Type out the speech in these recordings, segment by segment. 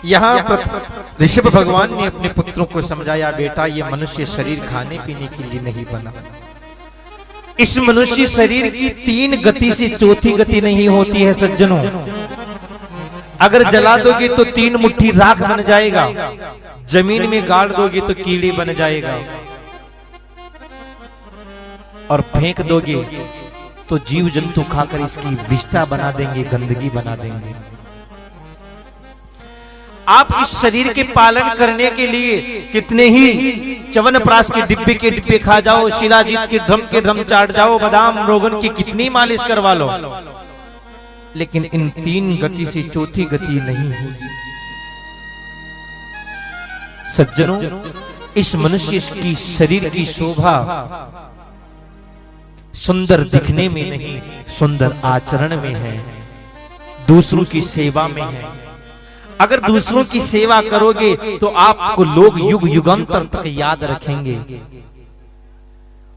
यहाँ ऋषभ भगवान ने अपने पुत्रों को समझाया, बेटा ये मनुष्य शरीर खाने पीने के लिए नहीं बना। इस मनुष्य शरीर की 3 गति से चौथी गति नहीं होती है सज्जनों। अगर जला दोगे तो 3 मुट्ठी राख बन जाएगा, जमीन में गाड़ दोगे तो कीड़े बन जाएगा, और फेंक दोगे तो जीव जंतु खाकर इसकी विष्ठा बना देंगे, गंदगी बना देंगे। आप इस शरीर के पालन करने के लिए कितने ही च्यवनप्राश के डिब्बे खा जाओ, शिलाजीत के ड्रम चाट जाओ, बादाम रोगन की कितनी मालिश करवा लो, लेकिन इन 3 गति से चौथी गति नहीं होगी। सज्जनों, इस मनुष्य की शरीर की शोभा सुंदर दिखने में नहीं, सुंदर आचरण में है, दूसरों की सेवा में है। अगर दूसरों की सेवा करोगे तो आपको लोग युग युगांतर तक याद रखेंगे,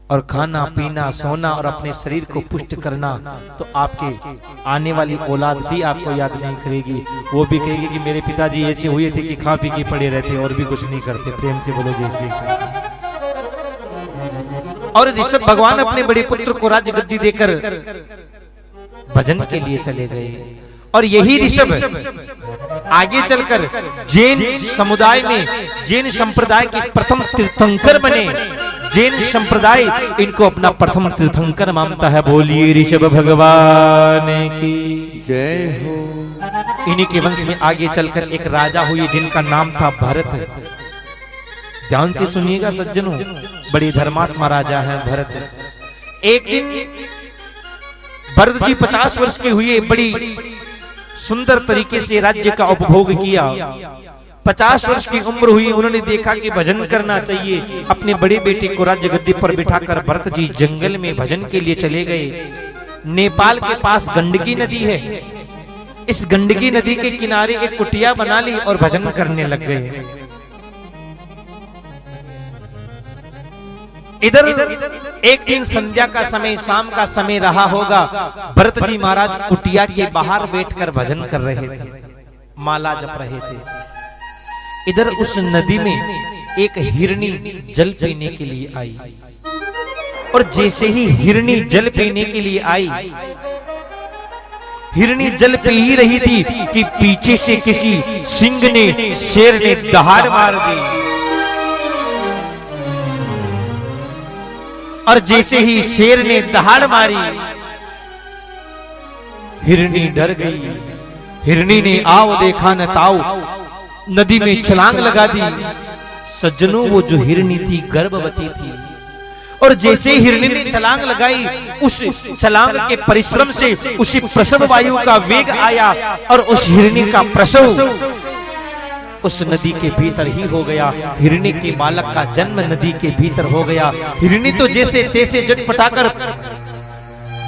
और खाना पीना सोना और अपने शरीर को पुष्ट करना तो आपके आने वाली औलाद भी आपको याद नहीं करेगी। वो भी कहेगी कि मेरे पिताजी ऐसे हुए थे कि खा पी के पड़े रहते और भी कुछ नहीं करते। प्रेम से बोलो जय श्री कृष्ण। और ऋषभ भगवान अपने बड़े पुत्र को राज्य गद्दी देकर भजन के लिए चले गए, और यही ऋषभ आगे चलकर जैन समुदाय में जैन संप्रदाय के प्रथम तीर्थंकर बने। जैन संप्रदाय इनको अपना प्रथम तीर्थंकर मानता है। बोलिए ऋषभ भगवान की जय हो। इन्हीं के वंश में आगे चलकर एक राजा हुए जिनका नाम था भरत। ध्यान से सुनिएगा सज्जनों, बड़ी धर्मात्मा राजा है भरत। एक दिन भरत जी 50 वर्ष के हुए, बड़ी सुंदर तरीके से राज्य का उपभोग किया। 50 वर्ष की उम्र हुई, उन्होंने देखा कि भजन करना चाहिए। अपने बड़े बेटे को राज्य गद्दी पर बिठाकर भरत जी जंगल में भजन के लिए चले गए। नेपाल के पास गंडकी नदी है। इस गंडकी नदी के किनारे एक कुटिया बना ली और भजन करने लग गए। इधर एक दिन संध्या का समय, शाम का समय रहा होगा। भरत जी महाराज कुटिया के बाहर बैठकर भजन कर रहे थे, माला जप रहे थे। इधर उस नदी में एक हिरनी जल पीने के लिए आई, और जैसे ही हिरनी जल पीने के लिए आई, हिरनी जल पी ही रही थी कि पीछे से किसी सिंह ने, शेर ने दहाड़ मार दी। और जैसे ही शेर ने दहाड़ मारी, हिरनी डर गई। हिरनी ने आओ देखा न ताओ, नदी में छलांग लगा दी। सज्जनों, वो जो हिरनी थी गर्भवती थी, और जैसे हिरनी ने छलांग लगाई, उस छलांग के परिश्रम से उसी प्रसव वायु का वेग आया, और उस हिरनी का प्रसव उस नदी के भीतर ही हो गया। हिरनी के बालक का जन्म नदी के भीतर हो गया। हिरनी तो जैसे तैसे झटपटाकर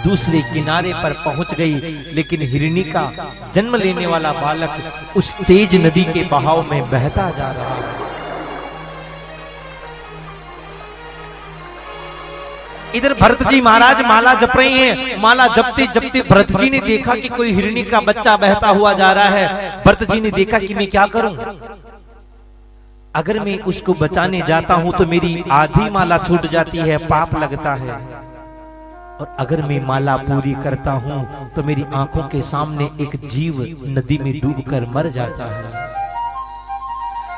दूसरे किनारे पर पहुंच गई, लेकिन हिरनी का जन्म लेने वाला बालक उस तेज नदी के बहाव में बहता जा रहा है। इधर भरत जी महाराज माला जप रहे हैं। माला जपते जपते भरत जी ने देखा कि कोई हिरनी का बच्चा बहता हुआ जा रहा है। भरत जी ने देखा कि मैं क्या करूं, अगर मैं उसको बचाने जाता हूं तो मेरी आधी माला छूट जाती है, पाप लगता है, और अगर मैं माला पूरी करता हूं तो मेरी आंखों के सामने एक जीव नदी में डूबकर मर जाता है।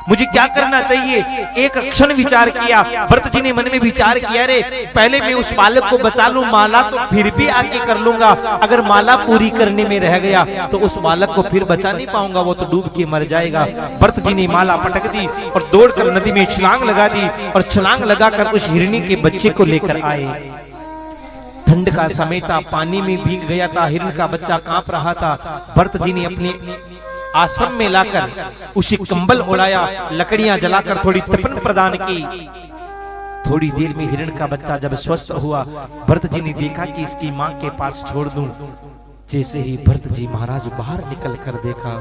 मुझे क्या करना चाहिए? एक क्षण विचार किया। भरत जी ने मन में विचार किया, रे पहले मैं उस बालक को बचा लूं, माला तो फिर भी आगे कर लूंगा। अगर माला पूरी करने में रह गया तो उस बालक को फिर बचा नहीं पाऊंगा, वो तो डूब के मर जाएगा। भरत जी ने माला पटक दी और दौड़कर नदी में छलांग लगा दी, और छलांग लगाकर उस हिरनी के बच्चे को लेकर आए। ठंड का समय था, पानी में भीग गया था, हिरण का बच्चा कांप रहा था। भरत जी ने अपने आश्रम में लाकर उसे कंबल ओढ़ाया, लकड़ियां जलाकर थोड़ी तपन प्रदान की। थोड़ी देर में हिरण का बच्चा जब स्वस्थ हुआ, भरत जी ने देखा कि इसकी मां के पास छोड़ दूं। जैसे ही भरत जी महाराज बाहर निकल कर देखा,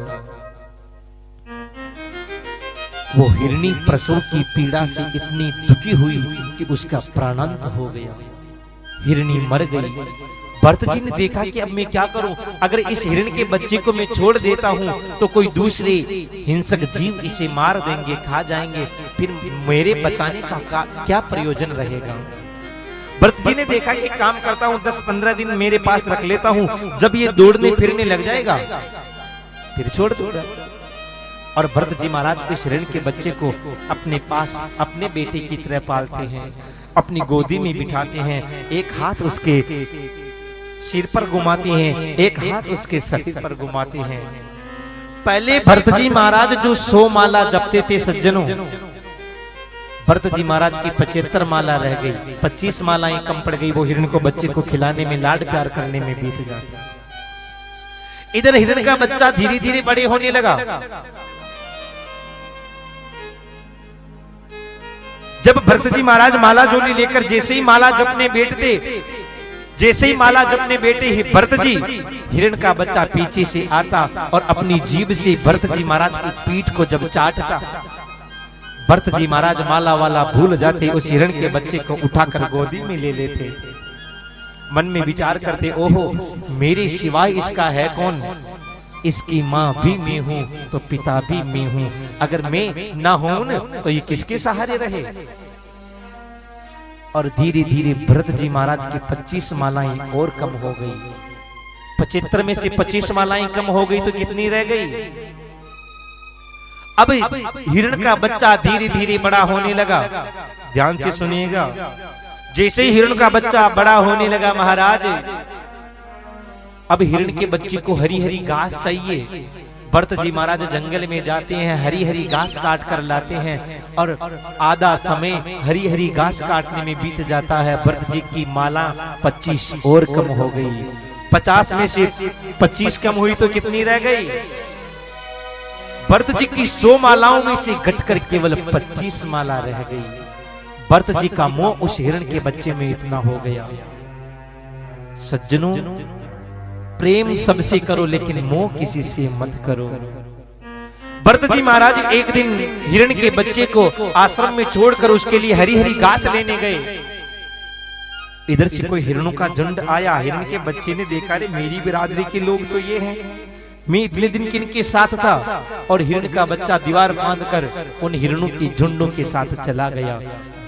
वो हिरनी प्रसव की पीड़ा से इतनी दुखी हुई कि उसका प्राणांत हो गया। हिरनी मर गई। भरत जी ने देखा कि अब मैं क्या करूं, अगर इस हिरण के बच्चे को मैं छोड़ देता हूं तो कोई दूसरे हिंसक जीव इसे मार देंगे, खा जाएंगे, फिर मेरे बचाने का क्या प्रयोजन रहेगा। भरत जी ने देखा कि काम करता हूं 10-15 दिन मेरे पास रख लेता हूं, जब ये दौड़ने फिरने लग जाएगा फिर छोड़ दूंगा। और भरत जी महाराज इस हिरण के बच्चे को अपने पास अपने बेटे की तरह पालते हैं, अपनी गोदी में बिठाते हैं, एक हाथ उसके सिर पर घुमाते हैं, एक हाथ उसके शरीर पर घुमाते हैं। पहले भरत जी महाराज जो 100 माला जपते थे सज्जनों, भरत जी महाराज की 75 माला रह गई, 25 मालाएं कम पड़ गई। वो हिरण को बच्चे को खिलाने में, लाड प्यार करने में बीत जाता। इधर हिरण का बच्चा धीरे धीरे बड़े होने लगा। जब भरत जी महाराज माला जोली लेकर जैसे ही माला जपने बैठते, जैसे ही माला जपने बैठे ही भरत जी, हिरण का बच्चा पीछे से आता और अपनी जीभ से भरत जी महाराज की पीठ को जब चाटता, भरत जी महाराज माला वाला भूल जाते, उस हिरण के बच्चे को उठाकर गोदी में ले लेते। मन में विचार करते, ओहो मेरे सिवाय इसका है कौन, इसकी माँ भी मैं हूं तो पिता भी मैं हूं, अगर मैं ना हूं तो ये किसके सहारे रहे। और धीरे धीरे भरत जी महाराज की 25 मालाएं और कम हो गई। 75 में से 25 मालाएं कम हो गई तो कितनी रह गई। अब हिरण का बच्चा धीरे धीरे बड़ा होने लगा। ध्यान से सुनिएगा, जैसे ही हिरण का बच्चा बड़ा होने लगा महाराज, अब हिरण के बच्चे को हरी हरी घास चाहिए। भरत जी महाराज जंगल में जाते हैं, हरी हरी घास काट कर लाते हैं और आधा समय हरी हरी घास काटने में बीत जाता है। भरत जी की माला 25 और कम हो गई। 50 में से 25 कम हुई तो कितनी रह गई। भरत जी की 100 मालाओं में से घटकर केवल 25 माला रह गई। भरत जी का मोह उस हिरण के बच्चे में इतना हो गया। सज्जनों, प्रेम सबसे करो लेकिन मोह किसी से मत करो। भरत जी महाराज एक दिन हिरण के बच्चे को आश्रम में छोड़कर उसके लिए हरी हरी घास लेने गए। इधर से कोई हिरणों का झुंड आया। हिरण के बच्चे ने देखा, रे मेरी बिरादरी के लोग तो ये हैं, मैं इतने दिन किनके साथ था। और हिरण का बच्चा दीवार फांद कर उन हिरणों के झुंडों के साथ चला गया।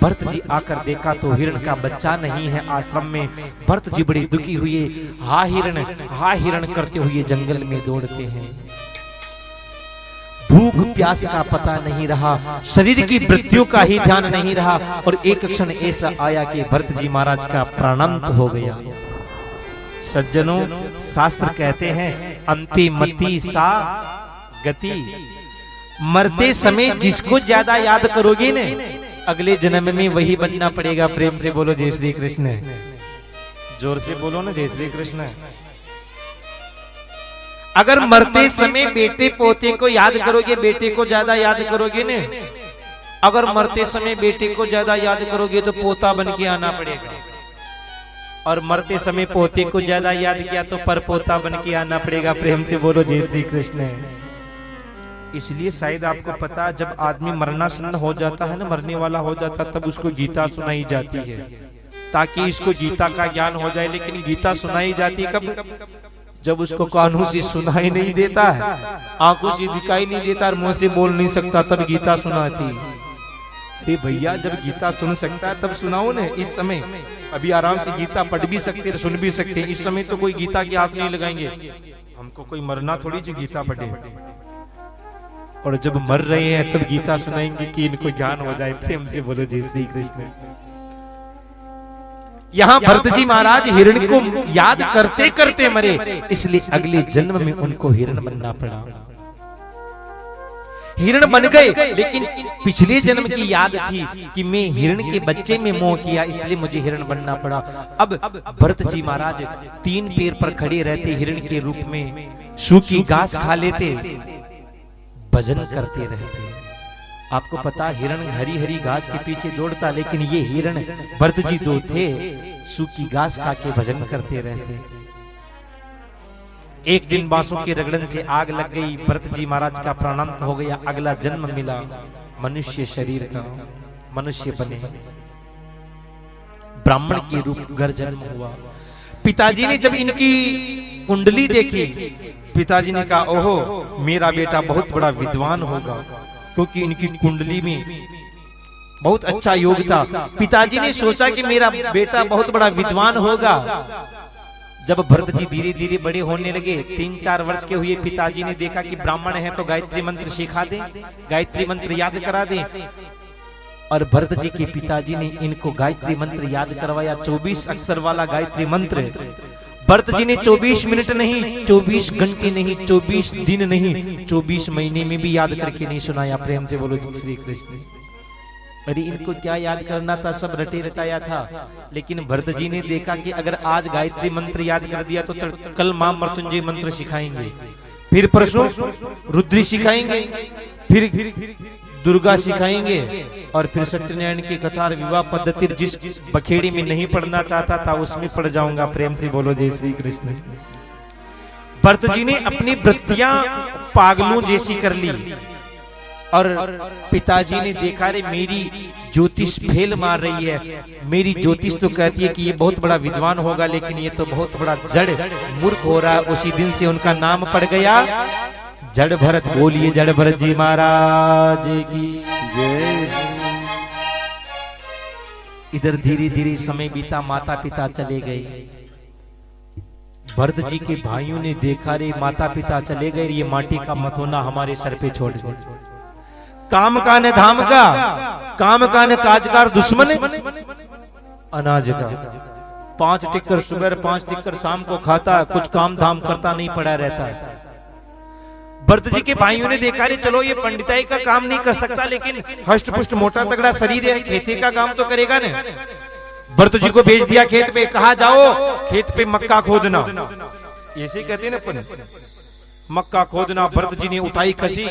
भरत जी आकर देखा तो हिरण का बच्चा नहीं है आश्रम में। भरत जी बड़े दुखी हुए, हा हिरण करते हुए जंगल में दौड़ते हैं। भूख प्यास का पता नहीं रहा, शरीर की वृत्तियों का ही ध्यान नहीं रहा। और एक क्षण ऐसा आया कि भरत जी महाराज का प्राणांत हो गया। सज्जनों, शास्त्र कहते हैं अंतिमति सा गति, मरते समय जिसको ज्यादा याद करोगे ने, अगले जन्म में वही बनना पड़ेगा। प्रेम से बोलो जय श्री कृष्ण। जोर से बोलो ना, जय श्री कृष्ण। अगर मरते समय बेटे पोते को याद करोगे, बेटे को ज्यादा याद करोगे ने, अगर मरते समय बेटे को ज्यादा याद करोगे तो पोता बन के आना पड़ेगा। और मरते समय पोते को ज्यादा याद किया तो परपोता बन के आना पड़ेगा। प्रेम से बोलो जय श्री कृष्ण। इसलिए शायद आपको पता, जब आदमी मरनासन हो जाता है ना, मरने वाला हो जाता, तब उसको गीता सुनाई जाती है ताकि इसको गीता का ज्ञान हो जाए। लेकिन गीता सुनाई जाती कब, जब उसको कानों से सुनाई नहीं देता है, आंखों से दिखाई नहीं देता और मुंह से बोल नहीं सकता, तब गीता सुनाती। अरे भैया, जब गीता सुन सकता है तब सुनाओ ना। इस समय अभी आराम से गीता पढ़ भी सकते, सुन भी सकते। इस समय तो कोई गीता के हाथ नहीं लगाएंगे। हमको कोई मरना थोड़ी जो गीता पढ़े, और जब मर रहे हैं तब गीता सुनाएंगे कि इनको ज्ञान हो जाए। प्रेम से बोलो जय श्री कृष्ण। यहाँ भरत जी महाराज हिरण को याद करते करते मरे, इसलिए अगले जन्म में उनको हिरण बनना पड़ा। हिरण बन गए, लेकिन पिछले जन्म की याद थी कि मैं हिरण के बच्चे में मोह किया, इसलिए मुझे हिरण बनना पड़ा। अब भरत जी महाराज 3 पैर पर खड़े रहते, हिरण के रूप में सूखी घास खा लेते, भजन करते रहते। आपको पता, हिरण हरी हरी घास के पीछे दौड़ता, लेकिन ये हिरण भरत जी दो थे, सूखी घास खा के भजन करते रहते। एक दिन बांसों के रगड़न से आग लग गई, भरत जी महाराज का प्राणांत हो गया। अगला जन्म मिला मनुष्य शरीर का, मनुष्य बने, ब्राह्मण के रूप घर जन्म हुआ। पिताजी ने जब इनकी कुंडली देखी, पिताजी ने कहा ओहो मेरा बेटा बहुत बड़ा विद्वान होगा, क्योंकि इनकी कुंडली में बहुत अच्छा योग था। पिताजी ने सोचा कि मेरा बेटा बहुत बड़ा विद्वान होगा। जब भरत जी धीरे धीरे बड़े होने लगे, 3-4 वर्ष के हुए, पिताजी ने देखा कि ब्राह्मण है तो गायत्री मंत्र सिखा दे, गायत्री मंत्र याद करा दे। और भरत जी के पिताजी ने इनको गायत्री मंत्र याद करवाया, 24 अक्षर वाला गायत्री मंत्र। भरत जी ने 24 मिनट नहीं, 24 घंटे नहीं, 24 दिन नहीं, 24 महीने में भी याद करके नहीं सुनाया। प्रेम से बोलो जी श्री कृष्ण। अरे इनको क्या याद करना था, सब रटे रटाया था। लेकिन भरत जी ने देखा कि अगर आज गायत्री मंत्र याद कर दिया तो कल मां मृत्युंजय मंत्र सिखाएंगे, फिर परसों रुद्री सिखाएंगे, फिर दुर्गा सिखाएंगे, और फिर सत्यनारायण की कथा विवाह पद्धति जिस बखेड़ी में नहीं पढ़ना चाहता था उसमें पढ़ जाऊंगा। प्रेम से बोलो जय श्री कृष्ण। भरत जी ने अपनी वृत्तियां पागलों जैसी कर ली, और पिताजी ने देखा रे मेरी ज्योतिष फेल मार रही है, मेरी ज्योतिष तो कहती है कि ये बहुत बड़ा विद्वान होगा, लेकिन ये तो बहुत बड़ा जड़ मूर्ख हो रहा है। उसी दिन से उनका नाम पड़ गया जड़ भरत। बोलिए जड़ भरत जी महाराज की जय। इधर धीरे धीरे समय बीता, माता पिता चले गए। भरत जी के भाइयों ने देखा रे माता पिता चले गए, ये माटी का मतोना हमारे सर पे छोड़ गए। काम का न धाम का, काम का न काजगार दुश्मन अनाज का। 5 टिक्कर सुबह 5 टिक्कर शाम को खाता, कुछ काम धाम करता नहीं पड़ा रहता है। भरत जी के भाइयों ने देखा रे चलो ये पंडिताई का काम नहीं कर सकता, लेकिन हष्ट पुष्ट मोटा तगड़ा शरीर है, खेती का काम तो करेगा न। भरत जी को भेज दिया खेत पे, कहा जाओ खेत पे मक्का खोदना, ऐसे कहते हैं ना, मक्का खोदना। भरत जी ने उठाई कसी,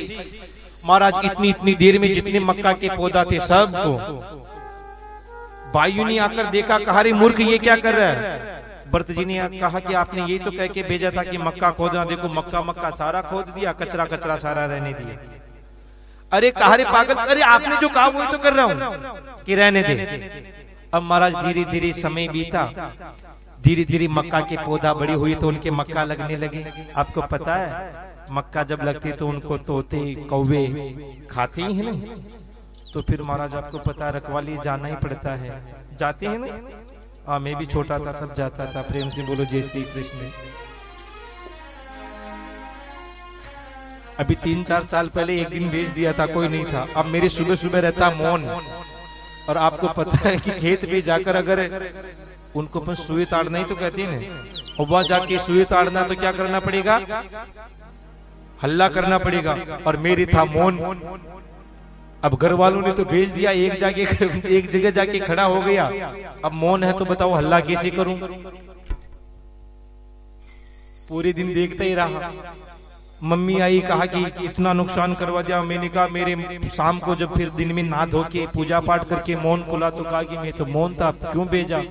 महाराज इतनी इतनी देर में जितने मक्का के पौधा थे सबको। भाइयों ने आकर देखा, कहा रे मूर्ख ये क्या कर रहा है। भरत जी ने कहा कि आपने यही तो कह के भेजा था कि मक्का खोदना, देखो मक्का मक्का सारा खोद दिया, कचरा कचरा सारा रहने दिया। अरे कहा रे पागल, अरे आपने जो कहा वही तो कर रहा हूं कि रहने दे। अब महाराज धीरे धीरे समय बीता, धीरे धीरे मक्का के पौधा बड़ी हुई तो उनके मक्का लगने लगे। आपको पता है मक्का जब लगती तो उनको तोते कौवे खाते ही है ना, तो फिर महाराज आपको पता रखवाली जाना ही पड़ता है, जाते हैं ना। मैं भी छोटा था तब जाता था। प्रेम से बोलो जय श्री कृष्ण। अभी 3-4 साल पहले एक दिन भेज दिया था, कोई नहीं था। अब मेरे सुबह सुबह रहता मौन, और आपको पता है कि खेत पे जाकर अगर उनको अपन सुई ताड़ना ही तो कहते हैं, और वहां जाके सुई ताड़ना तो क्या करना पड़ेगा, हल्ला करना पड़ेगा। और मेरी था मौन। अब घर वालों ने तो भेज दिया, एक जगह जाके खड़ा हो गया। अब मौन है तो बताओ हल्ला कैसे करूं। पूरे दिन देखता ही रहा। मम्मी आई, कहा कि इतना नुकसान करवा दिया। मैंने कहा मेरे शाम को जब फिर दिन में नहा धो के पूजा पाठ करके मौन खुला तो कहा कि मैं तो मौन था, क्यों भेजा।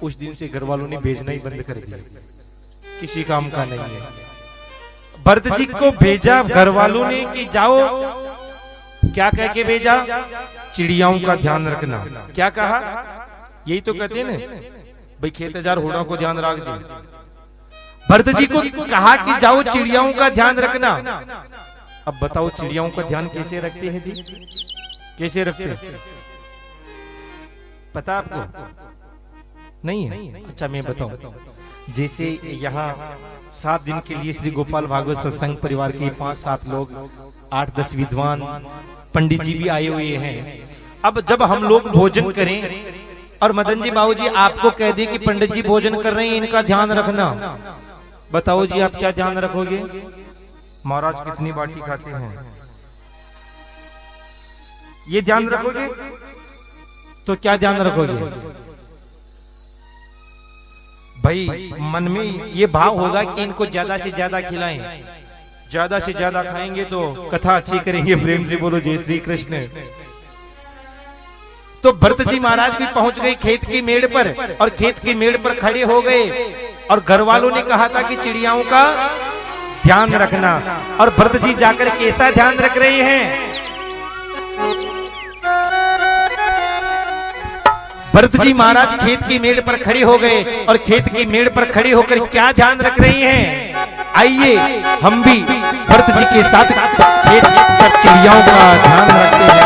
उस दिन से घर वालों ने भेजना ही बंद कर दिया, किसी काम का नहीं है। भरत जी को भेजा घर वालों ने कि जाओ, क्या कह के भेजा, चिड़ियाओं का ध्यान रखना। क्या कहा, यही तो कहते हैं ना भाई, खेत हजार होड़ा को ध्यान रख जी। भरत जी को कहा कि जाओ चिड़ियाओं का ध्यान रखना। अब बताओ चिड़ियाओं का ध्यान कैसे रखते हैं जी, कैसे रखते हैं, पता आपको नहीं है? अच्छा मैं बताऊं। जैसे यहाँ 7 दिन के लिए श्री गोपाल भागवत सत्संग परिवार के 5-7 लोग, 8-10 विद्वान पंडित जी भी आए हुए हैं। अब जब हम लोग भोजन करें और मदन जी बाबू जी आपको कह दे कि पंडित जी भोजन कर रहे हैं, इनका ध्यान रखना, बताओ जी आप क्या ध्यान रखोगे? महाराज कितनी बाटी खाते हैं, ये ध्यान रखोगे? तो क्या ध्यान रखोगे भाई? मन में ये भाव होगा कि इनको ज्यादा से ज्यादा खिलाएं, ज्यादा से ज्यादा खाएंगे तो कथा अच्छी करेंगे। प्रेम से बोलो जय श्री कृष्ण। तो भरत जी महाराज भी पहुंच गए खेत की मेड़ पर, और खेत की मेड़ पर खड़े हो गए। और घर वालों ने कहा था कि चिड़ियाओं का ध्यान रखना, और भरत जी जाकर कैसा ध्यान रख रहे हैं? भरत जी महाराज खेत की मेड़ पर खड़े हो गए और खेत की मेड़ पर खड़े होकर क्या ध्यान रख रही हैं? आइए हम भी भरत जी के साथ खेत पर चिड़ियाओं का ध्यान रखते हैं।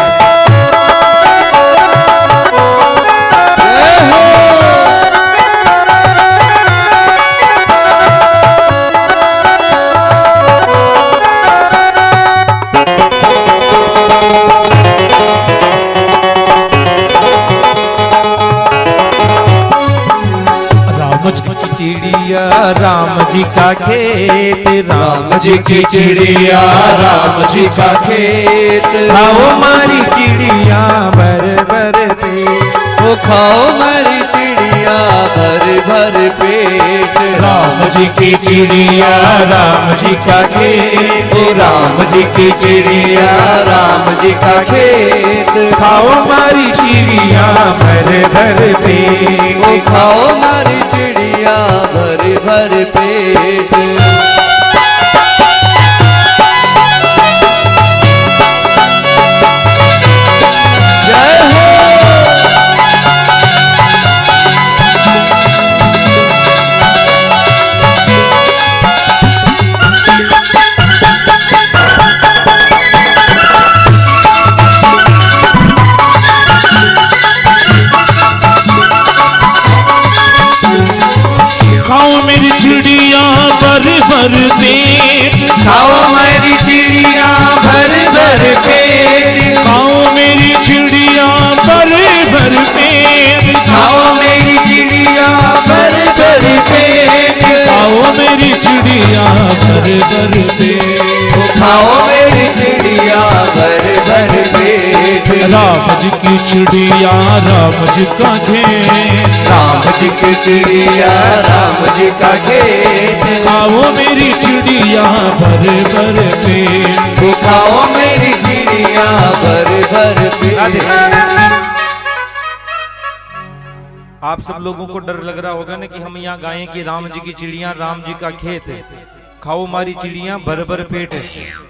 चिड़िया राम जी का खेत, राम जी की चिड़िया राम जी का खेत। खाओ मारी चिड़िया भर भर पेट, वो खाओ मारी चिड़िया भर भर पेट। राम जी की चिड़िया राम जी का खेत, ओ राम जी की चिड़िया राम जी का खेत। खाओ मारी चिड़िया भर भर पेट, वो खाओ मारी चिड़िया भर भर पेट। जय हो। खाओ मेरी चिड़िया भर भर पेट, खाओ मेरी चिड़िया भर भर पेट। खाओ मेरी चिड़िया भर भर पेट, खाओ मेरी चिड़िया भर भर पेट। खाओ मेरी चिड़िया भर भर पेट, खाओ मेरी चिड़िया भर भर पेट। राम जी की चिड़िया राम जी का खेत, राम जी की चिड़िया राम जी का खेत। खाओ मेरी चिड़िया भर भर पेट, खाओ मेरी चिड़िया भर भर पेट। आप सब लोगों को डर लग रहा होगा ना कि हम यहाँ गाएं कि राम जी की चिड़िया राम जी का खेत है, खाओ मारी चिड़िया भर भर पेट।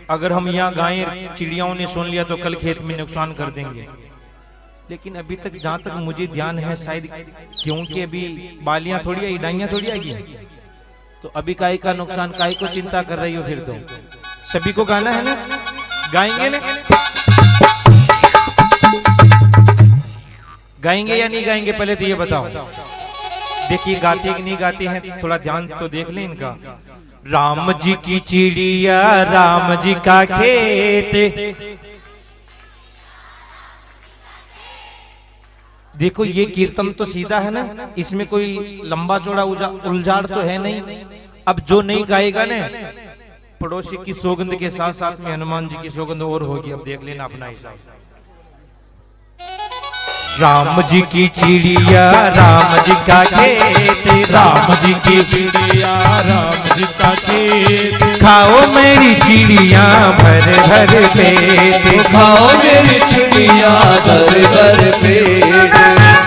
अगर हम यहाँ गाएं चिड़ियाओं ने सुन लिया तो कल खेत में नुकसान कर देंगे। लेकिन अभी तक जहाँ तक मुझे ध्यान है शायद क्योंकि अभी बालियां थोड़ी आई डाइयां थोड़ी आएगी, तो अभी काय का नुकसान, काय को चिंता कर रही हो? फिर तो सभी को गाना है ना, गाएंगे ना? गाएंगे या नहीं गाएंगे पहले तो ये बताओ। देखिए गाते कि नहीं गाते हैं, थोड़ा ध्यान तो देख लें इनका। राम जी की चिड़िया राम जी का खेत। देखो ये कीर्तन तो सीधा है ना, इसमें कोई लंबा चौड़ा उलझाड़ तो है नहीं। अब जो नहीं गाएगा ना, पड़ोसी की सौगंध के साथ साथ में हनुमान जी की सौगंध और होगी। अब देख लेना अपना हिसाब। राम जी की चिड़िया राम जी का खेत, राम जी की चिड़िया राम जी का खेत। खाओ मेरी चिड़िया भर भर पेट, खाओ मेरी चिड़िया भर भर पेट।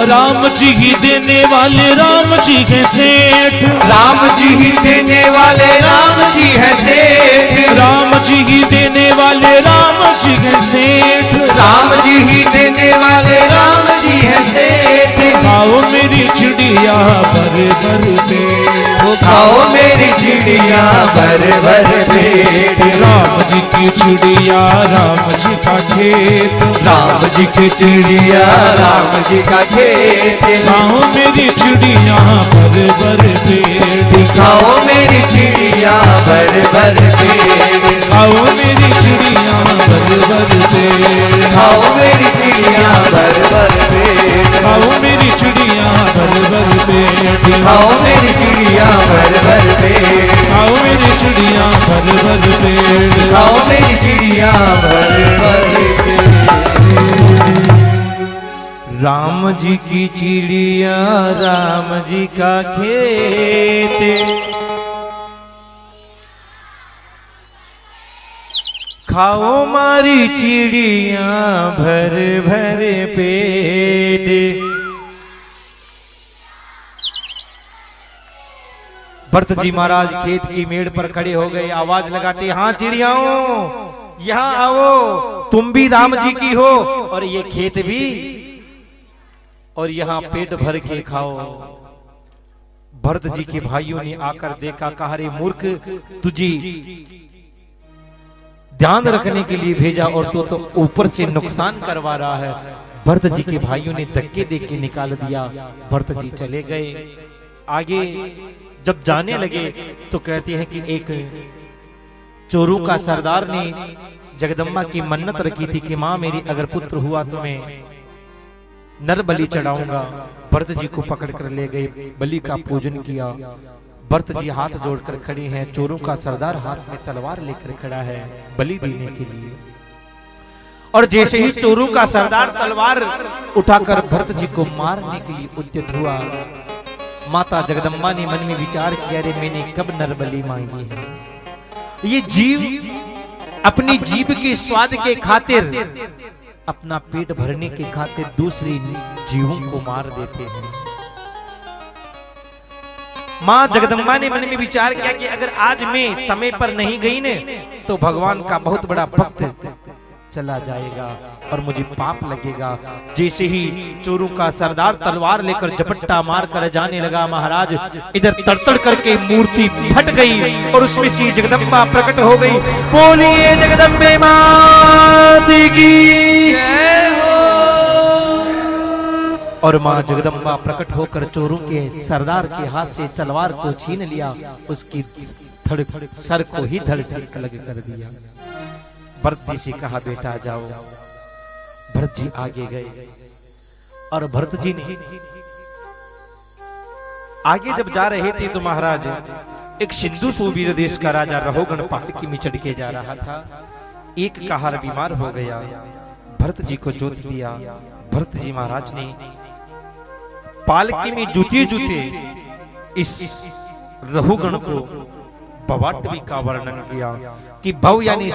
राम जी ही देने वाले राम जी है सेठ, राम जी ही देने वाले राम जी है सेठ। राम जी ही देने वाले राम जी है सेठ, राम जी ही देने वाले राम जी है सेठ। खाओ मेरी चिड़िया भर भर पेट, खाओ मेरी चिड़िया भर भर पेट। राम जी की चिड़िया राम जी का खेत, राम जी की चिड़िया राम जी का खेत। खाओ मेरी चिड़िया भर भर पेट, खाओ मेरी चिड़िया भर भर पेट। खाओ मेरी चिड़िया भर भर पेट, खाओ मेरी चिड़िया भर भर पेट। खाओ मेरी चिड़िया भर भर पेट, खाओ मेरी चिड़िया भर भर पेट। खाओ मेरी चिड़िया भर भर पेट, खाओ मेरी चिड़िया भर भर पेट। राम जी की चिड़िया राम जी का खेत, खाओ मारी चिड़िया भर भर पेट। भरत जी महाराज खेत की मेड़ पर खड़े हो गए, आवाज लगाते, हाँ चिड़ियाओं यहाँ आओ, तुम भी राम जी की हो और ये खेत भी, और यहाँ पेट भर के खाओ। भरत जी के भाइयों ने आकर देखा, कहा रे मूर्ख, तुझे ध्यान रखने के लिए भेजा और तो ऊपर से नुकसान करवा रहा है। भरत जी के भाइयों ने धक्के दे के निकाल दिया। भरत जी चले गए। आगे जब जाने लगे तो कहते हैं कि एक चोरों का सरदार ने जगदम्बा की मन्नत रखी थी कि मां मेरी अगर पुत्र हुआ तो मैं नर बलि चढ़ाऊंगा। भरत जी को पकड़ कर ले गए, बलि का पूजन किया। भरत जी हाथ जोड़कर खड़े हैं, चोरों का सरदार हाथ में तलवार लेकर खड़ा है बलि देने के लिए। और जैसे ही चोरों का सरदार तलवार उठाकर भरत जी को मारने के लिए उद्यत हुआ, माता जगदम्बा ने मन में विचार किया, रे मैंने कब नर बलि मांगी है। ये जीव अपनी जीभ के स्वाद के खातिर, अपना पेट भरने के खातिर दूसरी जीवों को मार देते हैं। मां जगदम्बा ने मन में विचार किया कि अगर आज मैं समय पर नहीं गई ने तो भगवान का बहुत बड़ा भक्त चला जाएगा और मुझे पाप लगेगा। जैसे ही चोरों का सरदार तलवार लेकर झपट्टा मार कर जाने लगा, महाराज इधर तड़तड़ करके मूर्ति फट गई और उसमें से जगदम्बा प्रकट हो गई। बोलिए जगदम्बे मात की जय हो। और मां जगदम्बा प्रकट होकर चोरों के सरदार के हाथ से तलवार को छीन लिया, उसकी सर को ही धड़ से अलग कर दिया। भरत जी से कहा, बेटा जाओ। भरत जी आगे गए और भरत जी ने आगे जब जा रहे थे तो महाराज एक सिंधु सुवीर देश का राजा रहोगण पालकी में चढ़ के जा रहा था। एक का हार बीमार हो गया, भरत जी को जोत दिया। भरत जी महाराज ने पालकी में जूते जूते इस रहुगण को भवाटवी का वर्णन किया कि भव यानी